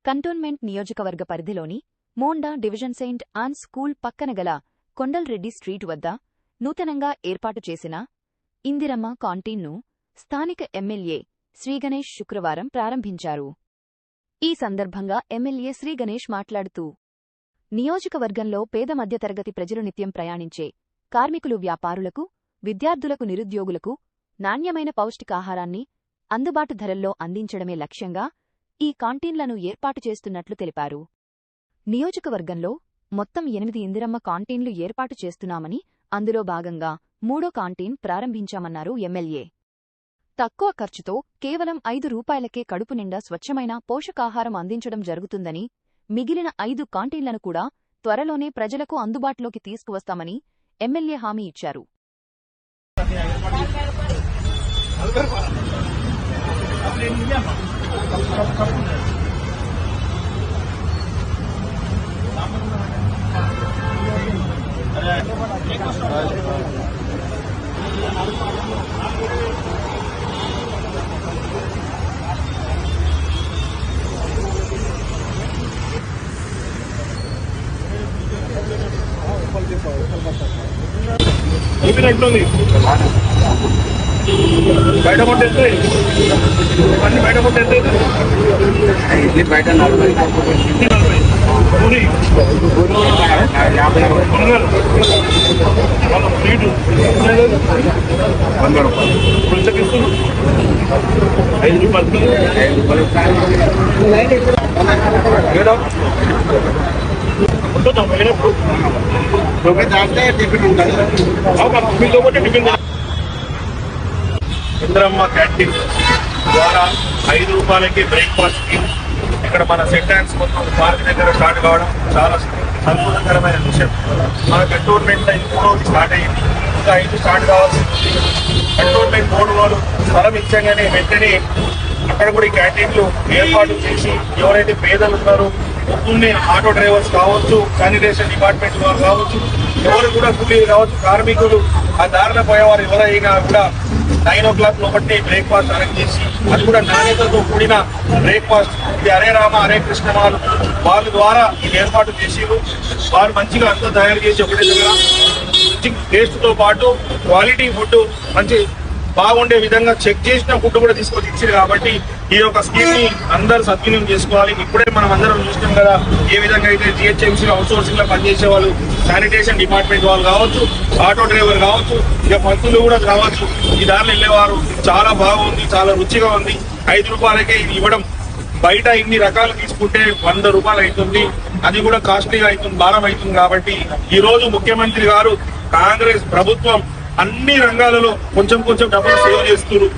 Cantonment నియోజకవర్గ పరిధిలోని Monda division Saint Ann's school పక్కన గల కొండల్రెడ్డి స్ట్రీట్ వద్ద నూతనంగా ఏర్పాటు చేసిన ఇందిరమ్మ కాంటీన్ను స్థానిక ఎమ్మెల్యే శ్రీగణేష్ శుక్రవారం ప్రారంభించారు. ఈ సందర్భంగా ఎమ్మెల్యే శ్రీగణేష్ మాట్లాడుతూ, నియోజకవర్గంలో పేద మధ్యతరగతి ప్రజలు నిత్యం ప్రయాణించే కార్మికులు, వ్యాపారులకు, విద్యార్థులకు, నిరుద్యోగులకు నాణ్యమైన పౌష్టికాహారాన్ని అందుబాటు ధరల్లో అందించడమే లక్ష్యంగా ఈ కాంటీన్లను ఏర్పాటు చేస్తున్నట్లు తెలిపారు. నియోజకవర్గంలో మొత్తం 8 ఇందిరమ్మ కాంటీన్లు ఏర్పాటు చేస్తున్నామని, అందులో భాగంగా 3వ కాంటీన్ ప్రారంభించామన్నారు ఎమ్మెల్యే. తక్కువ ఖర్చుతో కేవలం 5 రూపాయలకే కడుపు నిండా స్వచ్ఛమైన పోషకాహారం అందించడం జరుగుతుందని, మిగిలిన 5 కాంటీన్లను కూడా త్వరలోనే ప్రజలకు అందుబాటులోకి తీసుకువస్తామని ఎమ్మెల్యే హామీ ఇచ్చారు. బయట కొట్టేస్తే అన్ని బయట కొట్టేస్తే బయట 40 పూరి 50 ప్లేటు 100 రూపాయలు పులుసకి ఇస్తున్నారు. 5 రూపాయలు ఇందిరమ్మ క్యాంటీన్ ద్వారా 5 రూపాయలకి బ్రేక్ఫాస్ట్ స్కీమ్ ఇక్కడ మన సెంటాన్స్ మొత్తం పార్క్ దగ్గర స్టార్ట్ కావడం చాలా సంతోషకరమైన విషయం. మన కంటోన్మెంట్ 3 స్టార్ట్ అయ్యింది, ఇంకా 5 స్టార్ట్ కావాల్సింది. కంటోన్మెంట్ 3 వాళ్ళు స్థలం ఇచ్చగానే వెంటనే అక్కడ కూడా ఈ క్యాంటీన్లు ఏర్పాటు చేసి ఎవరైతే పేదలు ఉన్నారో పొద్దున్నే ఆటో డ్రైవర్స్ కావచ్చు, శానిటేషన్ డిపార్ట్మెంట్ వారు కావచ్చు, ఎవరు కూడా కూలీలు కావచ్చు, కార్మికులు ఆ దారిన పోయేవారు ఎవరైనా కూడా 9 o'clock లోపటి బ్రేక్ఫాస్ట్ అరేంజ్ చేసి, అది కూడా నాణ్యతతో కూడిన బ్రేక్ఫాస్ట్. ఇది హరే రామ హరే కృష్ణ వాళ్ళ ద్వారా ఇది ఏర్పాటు చేసి వారు మంచిగా అంతా తయారు చేసి ఒకటే దగ్గర మంచి టేస్ట్తో పాటు క్వాలిటీ ఫుడ్ మంచి బాగుండే విధంగా చెక్ చేసిన ఫుడ్ కూడా తీసుకొచ్చి ఇచ్చారు. కాబట్టి ఈ యొక్క స్కీమ్ ని అందరూ సద్వినియోగం చేసుకోవాలి. ఇప్పుడే మనం అందరం చూస్తాం కదా ఏ విధంగా అయితే జిహెచ్ఎంసీ అవుట్సోర్సింగ్ లో పనిచేసే వాళ్ళు, శానిటేషన్ డిపార్ట్మెంట్ వాళ్ళు కావచ్చు, ఆటో డ్రైవర్ కావచ్చు, ఇక మంత్రులు కూడా కావచ్చు, ఈ దారిలో వెళ్ళేవారు చాలా బాగుంది, చాలా రుచిగా ఉంది. 5 రూపాయలకే ఇది ఇవ్వడం. బయట ఇన్ని రకాలు తీసుకుంటే 100 రూపాయలు అవుతుంది, అది కూడా కాస్ట్లీగా అవుతుంది, భారం అవుతుంది. కాబట్టి ఈ రోజు ముఖ్యమంత్రి గారు, కాంగ్రెస్ ప్రభుత్వం అన్ని రంగాలలో కొంచెం డబ్బులు సేవ్ చేస్తున్నారు.